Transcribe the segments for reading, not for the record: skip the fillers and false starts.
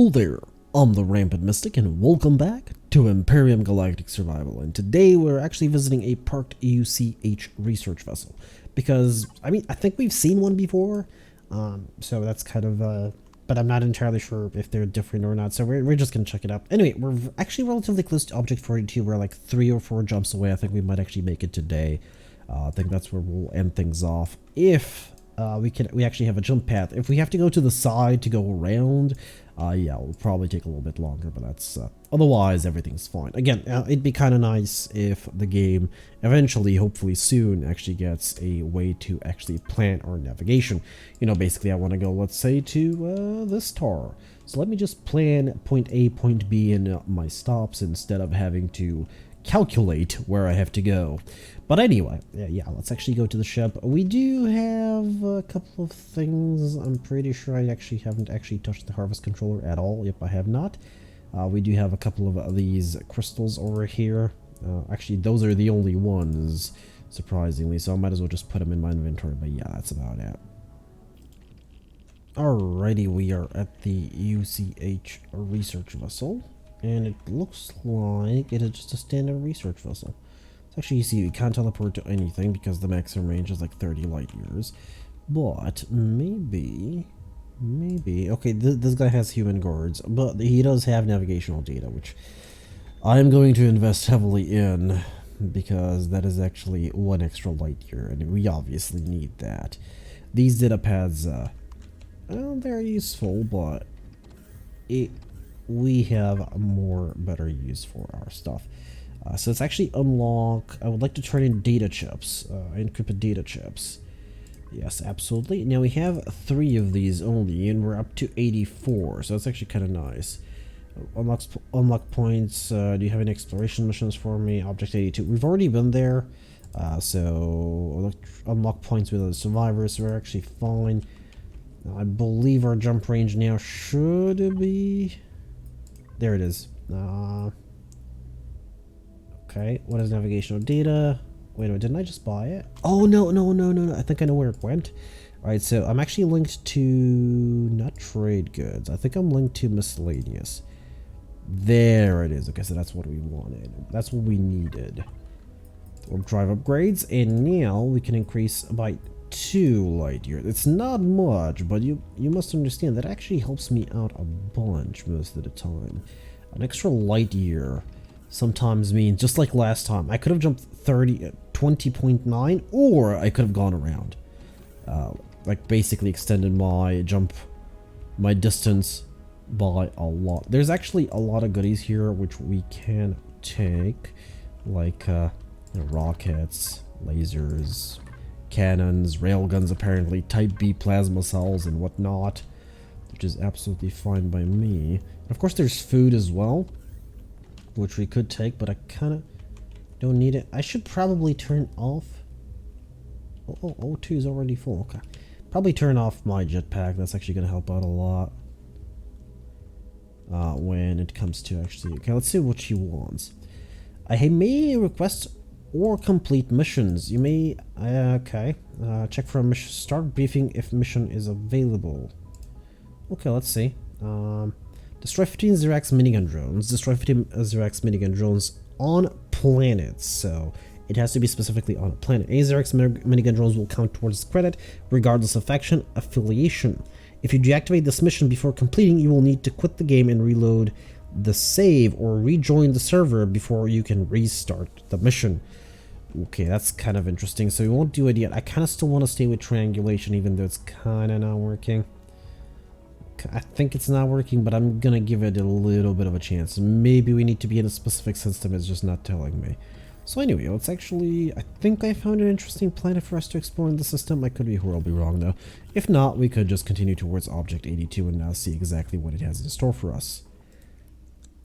Hello there, I'm the Rampant Mystic and welcome back to Empyrion Galactic Survival, and today we're actually visiting a parked UCH research vessel because, I think we've seen one before, so that's kind of, but I'm not entirely sure if they're different or not, so we're just gonna check it out. Anyway, we're actually relatively close to Object 42, we're like 3 or 4 jumps away. I think we might actually make it today. I think that's where we'll end things off. If we actually have a jump path. If we have to go to the side to go around, yeah, it'll probably take a little bit longer, but that's otherwise everything's fine. Again, it'd be kind of nice if the game eventually, hopefully soon, actually gets a way to actually plan our navigation. You know, basically I want to go, let's say, to this star. So let me just plan point A, point B in my stops instead of having to calculate where I have to go. But anyway, yeah, let's actually go to the ship. We do have a couple of things. I'm pretty sure I actually haven't touched the harvest controller at all. Yep, I have not. We do have a couple of these crystals over here. Actually, those are the only ones, surprisingly, so I might as well just put them in my inventory, but yeah, that's about it. Alrighty, we are at the UCH research vessel, and it looks like it is just a standard research vessel. So actually, you see, we can't teleport to anything because the maximum range is like 30 light years. But maybe, okay, this guy has human guards, but he does have navigational data, which I'm going to invest heavily in because that is actually 1 extra light year, and we obviously need that. These data pads, well, they're useful, but we have better use for our stuff. So it's actually unlock. I would like to turn in data chips, encrypted data chips. Yes, absolutely. Now we have 3 of these only, and we're up to 84, so that's actually kind of nice. Unlock points. Do you have any exploration missions for me? Object 82. We've already been there, so unlock points with the survivors. So we're actually fine. I believe our jump range now should be. There it is. Okay, what is navigational data? Wait a minute, didn't I just buy it? Oh, no. I think I know where it went. Alright, so I'm actually linked to, not trade goods. I think I'm linked to miscellaneous. There it is. Okay, so that's what we wanted. That's what we needed. Or drive upgrades, and now we can increase by 2 light years. It's not much, but you must understand that actually helps me out a bunch most of the time. An extra light year sometimes means, just like last time, I could have jumped 20.9, or I could have gone around. Like basically extended my distance by a lot. There's actually a lot of goodies here which we can take, like rockets, lasers, cannons, railguns, apparently, type B plasma cells and whatnot, which is absolutely fine by me. And of course there's food as well, which we could take, but I kind of don't need it. I should probably turn off. Oh, O2 is already full. Okay, probably turn off my jetpack. That's actually going to help out a lot when it comes to actually. Okay, let's see what she wants. I may request or complete missions. You may. Okay, check for a mission. Start briefing if mission is available. Okay, let's see. Destroy 15 Xerax minigun drones. Destroy 15 Xerax minigun drones on planets. So it has to be specifically on a planet. Any Xerax minigun drones will count towards credit, regardless of faction affiliation. If you deactivate this mission before completing, you will need to quit the game and reload the save or rejoin the server before you can restart the mission. Okay, that's kind of interesting. So we won't do it yet. I kind of still want to stay with triangulation, even though it's kind of not working. I think it's not working, but I'm gonna give it a little bit of a chance. Maybe we need to be in a specific system, it's just not telling me. So anyway, let's actually, I think I found an interesting planet for us to explore in the system. I could be horribly wrong though. If not, we could just continue towards Object 82 and now see exactly what it has in store for us.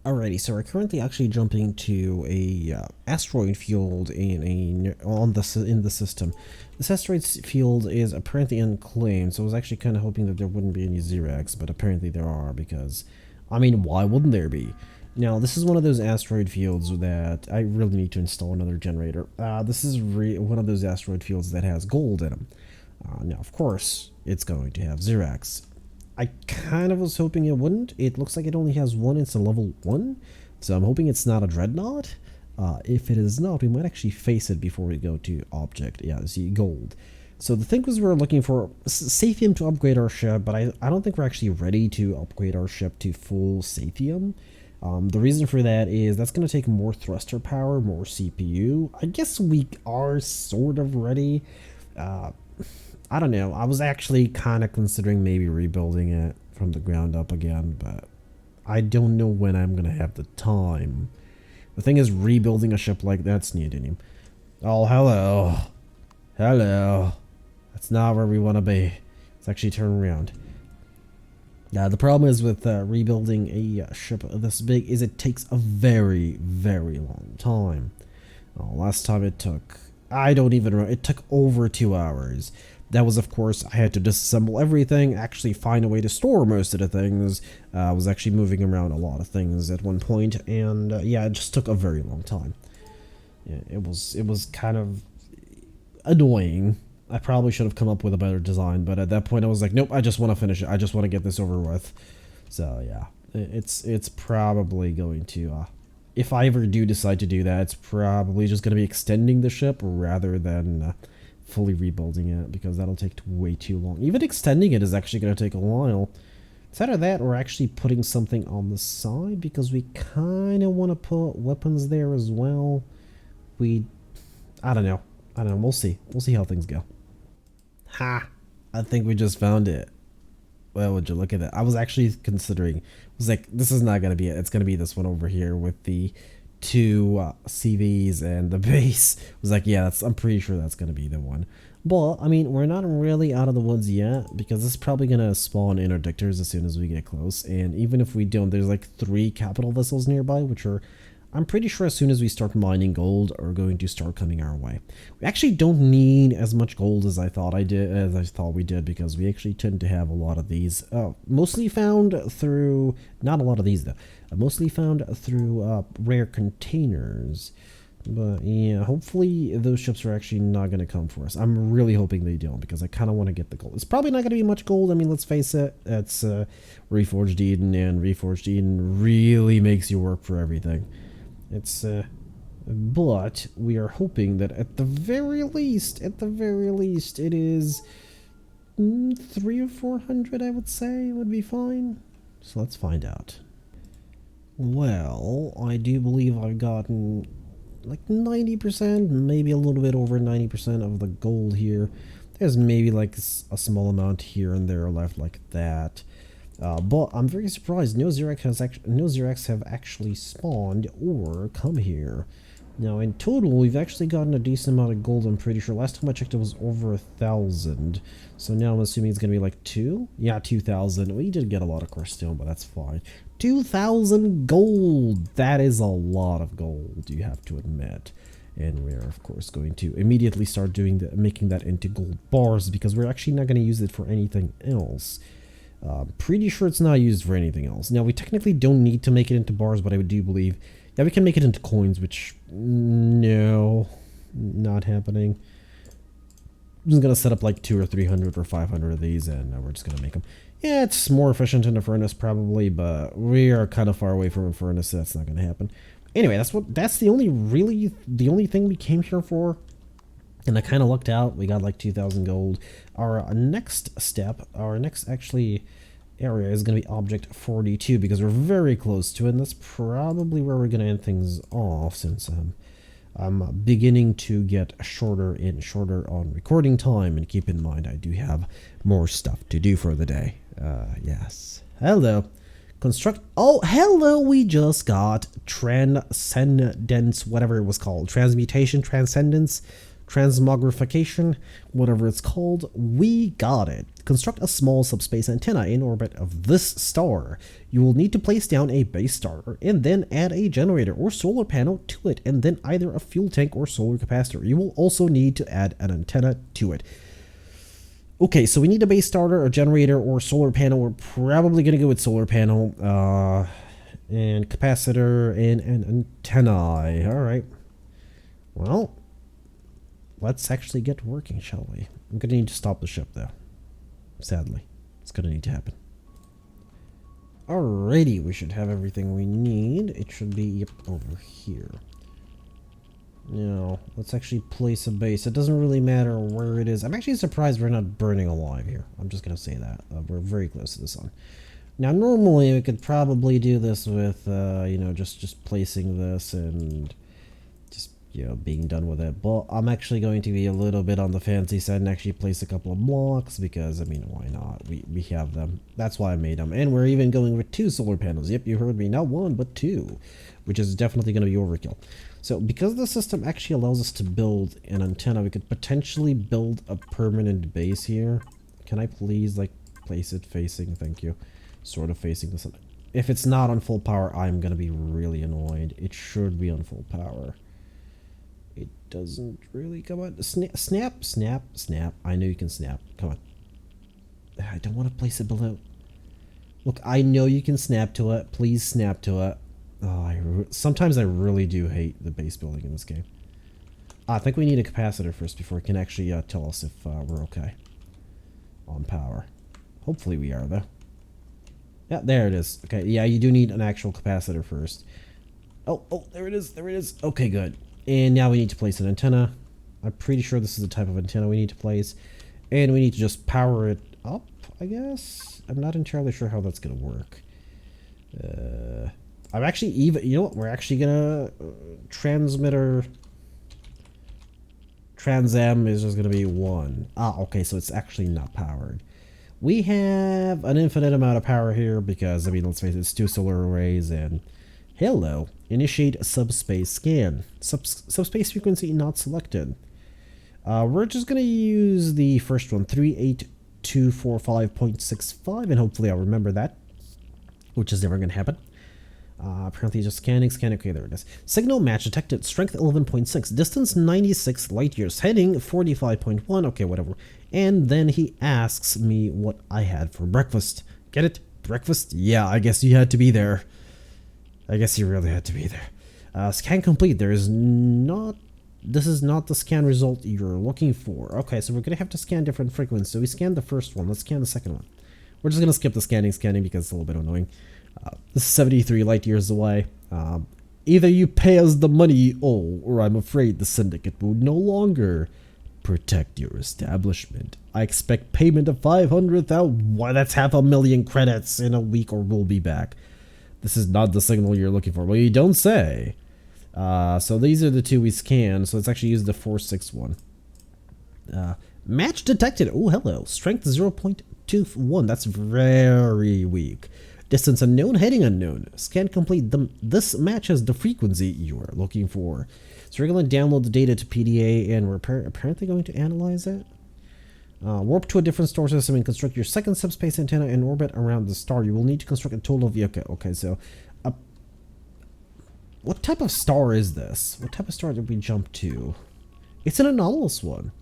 Alrighty, so we're currently actually jumping to a asteroid field in the system. This asteroid field is apparently unclaimed, so I was actually kind of hoping that there wouldn't be any Xerax, but apparently there are, because, I mean, why wouldn't there be? Now, this is one of those asteroid fields that I really need to install another generator. This is one of those asteroid fields that has gold in them. Now, of course, it's going to have Xerax. I kind of was hoping it wouldn't. It looks like it only has one. It's a level 1. So I'm hoping it's not a dreadnought. If it is not, we might actually face it before we go to object. Yeah, see, gold. So the thing was, we were looking for Saphium to upgrade our ship, but I don't think we're actually ready to upgrade our ship to full Saphium. The reason for that is that's going to take more thruster power, more CPU. I guess we are sort of ready. I don't know. I was actually kind of considering maybe rebuilding it from the ground up again, but I don't know when I'm going to have the time. The thing is, rebuilding a ship like that's needed. Oh, hello. Hello. That's not where we want to be. Let's actually turn around. Now, the problem is with rebuilding a ship this big is it takes a very, very long time. Last time it took, I don't even remember, it took over 2 hours. That was, of course, I had to disassemble everything, actually find a way to store most of the things. I was actually moving around a lot of things at one point, and yeah, it just took a very long time. Yeah, it was kind of annoying. I probably should have come up with a better design, but at that point I was like, nope, I just want to finish it. I just want to get this over with. So yeah, it's probably going to, if I ever do decide to do that, it's probably just going to be extending the ship rather than fully rebuilding it, because that'll take way too long. Even extending it is actually going to take a while. It's either that or actually putting something on the side, because we kind of want to put weapons there as well. I don't know. We'll see. We'll see how things go. Ha! I think we just found it. Well, would you look at that? I was actually considering. I was like, this is not going to be it. It's going to be this one over here with the 2 CVs and the base. I was like, yeah, I'm pretty sure that's going to be the one. But, I mean, we're not really out of the woods yet, because this is probably going to spawn interdictors as soon as we get close. And even if we don't, there's like 3 capital vessels nearby, which are, I'm pretty sure as soon as we start mining gold, are going to start coming our way. We actually don't need as much gold as I thought we did, because we actually tend to have a lot of these, mostly found through, not a lot of these though, mostly found through rare containers. But yeah, hopefully those ships are actually not going to come for us. I'm really hoping they don't, because I kind of want to get the gold. It's probably not going to be much gold. I mean, let's face it, it's Reforged Eden, and Reforged Eden really makes you work for everything. It's but we are hoping that at the very least, it is 300 or 400, I would say, would be fine. So let's find out. Well, I do believe I've gotten like 90%, maybe a little bit over 90% of the gold here. There's maybe like a small amount here and there left like that. But I'm very surprised no Xerax have actually spawned or come here. Now in total, we've actually gotten a decent amount of gold. I'm pretty sure last time I checked it was over 1,000. So now I'm assuming it's gonna be like 2. Yeah, 2,000. We did get a lot of crystone, but that's fine. 2,000 gold. That is a lot of gold, you have to admit. And we're of course going to immediately start making that into gold bars, because we're actually not going to use it for anything else. Pretty sure it's not used for anything else. Now, we technically don't need to make it into bars, but I do believe, yeah, we can make it into coins, which, no, not happening. I'm just going to set up like 200 or 300 or 500 of these, and we're just going to make them. Yeah, it's more efficient in a furnace probably, but we are kind of far away from a furnace, so that's not going to happen. Anyway, that's the only thing we came here for. And I kind of lucked out. We got like 2,000 gold. Our next actually area is going to be object 42, because we're very close to it. And that's probably where we're going to end things off, since I'm beginning to get shorter and shorter on recording time. And keep in mind, I do have more stuff to do for the day. Yes. Hello. Construct. Oh, hello. We just got transcendence, whatever it was called. Transmutation, transcendence. Transmogrification, whatever it's called, we got it. Construct a small subspace antenna in orbit of this star. You will need to place down a base starter and then add a generator or solar panel to it, and then either a fuel tank or solar capacitor. You will also need to add an antenna to it. Okay, so we need a base starter, a generator, or solar panel. We're probably going to go with solar panel, and capacitor, and an antenna. Alright. Well, let's actually get working, shall we? I'm going to need to stop the ship, though. Sadly. It's going to need to happen. Alrighty, we should have everything we need. It should be, yep, over here. Now, let's actually place a base. It doesn't really matter where it is. I'm actually surprised we're not burning alive here. I'm just going to say that. We're very close to the sun. Now, normally we could probably do this with, you know, just placing this and just, you know, being done with it. But I'm actually going to be a little bit on the fancy side and actually place a couple of blocks because, I mean, why not? We have them. That's why I made them. And we're even going with 2 solar panels. Yep, you heard me. Not 1, but 2, which is definitely going to be overkill. So because the system actually allows us to build an antenna, we could potentially build a permanent base here. Can I please, like, place it facing, thank you, sort of facing the sun? If it's not on full power, I'm gonna be really annoyed. It should be on full power. It doesn't really, come on. Snap, snap, snap. I know you can snap. Come on. I don't want to place it below. Look, I know you can snap to it. Please snap to it. Oh, sometimes I really do hate the base building in this game. I think we need a capacitor first before it can actually tell us if we're okay on power. Hopefully we are, though. Yeah, there it is. Okay, yeah, you do need an actual capacitor first. Oh, there it is, there it is. Okay, good. And now we need to place an antenna. I'm pretty sure this is the type of antenna we need to place. And we need to just power it up, I guess? I'm not entirely sure how that's going to work. I'm actually even, you know what, we're actually gonna transmitter transam is just gonna be 1. Okay, so it's actually not powered. We have an infinite amount of power here because, I mean, let's face it, it's 2 solar arrays and hello, initiate subspace scan. Subspace frequency not selected. We're just gonna use the first one, 38245.65, and hopefully I'll remember that, which is never gonna happen. Apparently just scanning, okay, there it is. Signal match detected, strength 11.6, distance 96 light years, heading 45.1, okay, whatever. And then he asks me what I had for breakfast. Get it? Breakfast? Yeah, I guess you had to be there. I guess you really had to be there. Scan complete, this is not the scan result you're looking for. Okay, so we're gonna have to scan different frequencies. So we scanned the first one, let's scan the second one. We're just gonna skip the scanning because it's a little bit annoying. This is 73 light years away. Either you pay us the money, or I'm afraid the syndicate will no longer protect your establishment. I expect payment of 500,000. Why, that's 500,000 credits in a week, or we'll be back. This is not the signal you're looking for. Well, you don't say. So these are the 2 we scanned. So let's actually use the 461. Match detected. Oh, hello. Strength 0.21. That's very weak. Distance unknown, heading unknown. Scan complete. This matches the frequency you are looking for. So we're going to download the data to PDA, and we're apparently going to analyze it. Warp to a different star system and construct your second subspace antenna in orbit around the star. You will need to construct a total of... Okay, so... what type of star is this? What type of star did we jump to? It's an anomalous one.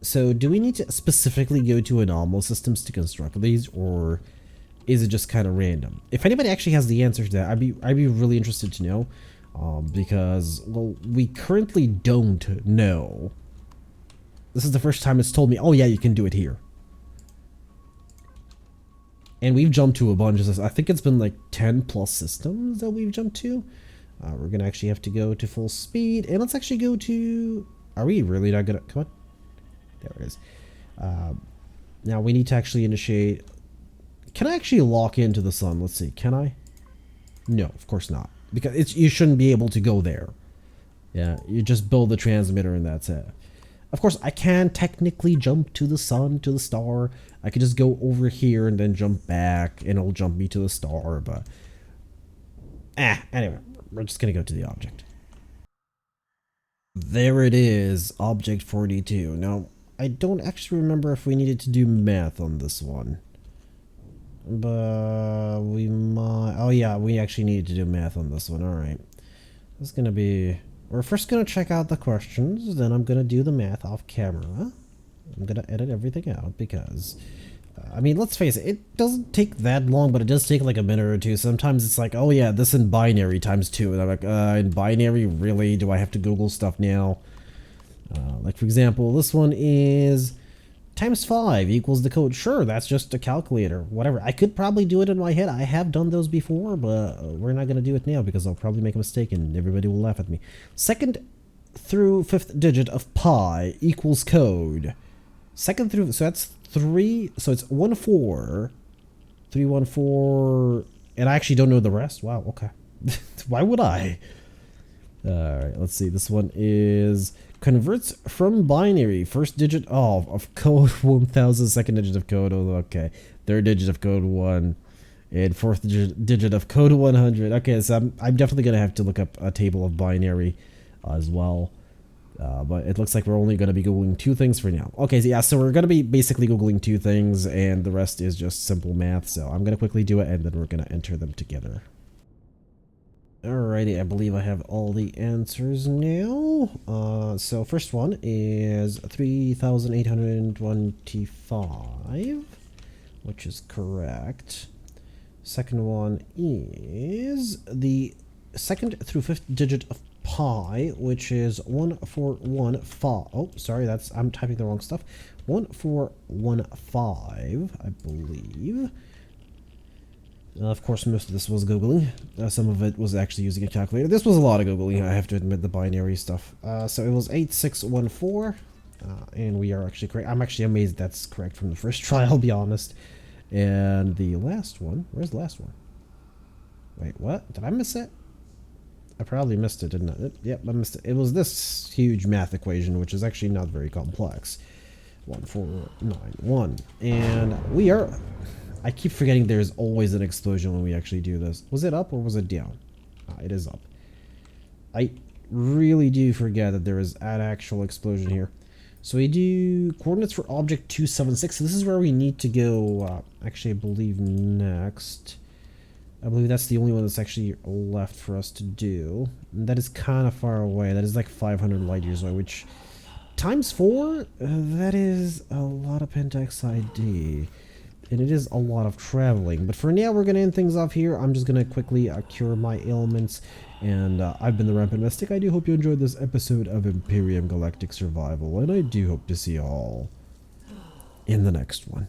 So do we need to specifically go to anomalous systems to construct these, or is it just kind of random? If anybody actually has the answer to that, I'd be really interested to know, because, well, we currently don't know. This is the first time it's told me, oh yeah, you can do it here. And we've jumped to a bunch of this. I think it's been like 10 plus systems that we've jumped to. We're gonna actually have to go to full speed, and let's actually go to... Are we really not gonna... Come on. There it is. Now we need to actually initiate... Can I actually lock into the sun? Let's see. Can I? No, of course not. Because you shouldn't be able to go there. Yeah, you just build the transmitter and that's it. Of course, I can technically jump to the sun, to the star. I could just go over here and then jump back, and it'll jump me to the star, but... Anyway, we're just gonna go to the object. There it is, Object 42. Now, I don't actually remember if we needed to do math on this one. But we might... Oh yeah, we actually needed to do math on this one, alright. This is gonna be... We're first gonna check out the questions, then I'm gonna do the math off camera. I'm gonna edit everything out because... I mean, let's face it, it doesn't take that long, but it does take like a minute or two. Sometimes it's like, oh yeah, this in binary times 2. And I'm like, in binary, really? Do I have to Google stuff now? Like, for example, this one is Times 5 equals the code. Sure, that's just a calculator. Whatever. I could probably do it in my head. I have done those before, but we're not going to do it now because I'll probably make a mistake and everybody will laugh at me. Second through fifth digit of pi equals code. Second through, so that's 3, so it's 1 4, 3 1 4, and I actually don't know the rest. Wow, okay. Why would I? Alright, let's see. This one is converts from binary, first digit of code 1000, second digit of code, oh, okay, third digit of code 1, and fourth digit of code 100. Okay, so I'm definitely going to have to look up a table of binary as well. But it looks like we're only going to be Googling 2 things for now. Okay, so yeah, so we're going to be basically Googling 2 things, and the rest is just simple math. So I'm going to quickly do it, and then we're going to enter them together. Alrighty, I believe I have all the answers now. So first one is 3,825, which is correct. Second one is the second through fifth digit of pi, which is 1415. Oh, sorry, I'm typing the wrong stuff. 1415, I believe. Of course, most of this was Googling. Some of it was actually using a calculator. This was a lot of Googling, I have to admit, the binary stuff. So it was 8614, and we are actually correct. I'm actually amazed that's correct from the first try, I'll be honest. And the last one, where's the last one? Wait, what? Did I miss it? I probably missed it, didn't I? Yep, I missed it. It was this huge math equation, which is actually not very complex. 1491. And we are... I keep forgetting there's always an explosion when we actually do this. Was it up or was it down? It is up. I really do forget that there is an actual explosion here. So we do coordinates for object 276. So this is where we need to go, actually I believe next. I believe that's the only one that's actually left for us to do. And that is kind of far away. That is like 500 light years away, which times 4, that is a lot of Pentax ID. And it is a lot of traveling. But for now, we're going to end things off here. I'm just going to quickly cure my ailments. And I've been the Rampant Mystic. I do hope you enjoyed this episode of Empyrion Galactic Survival. And I do hope to see you all in the next one.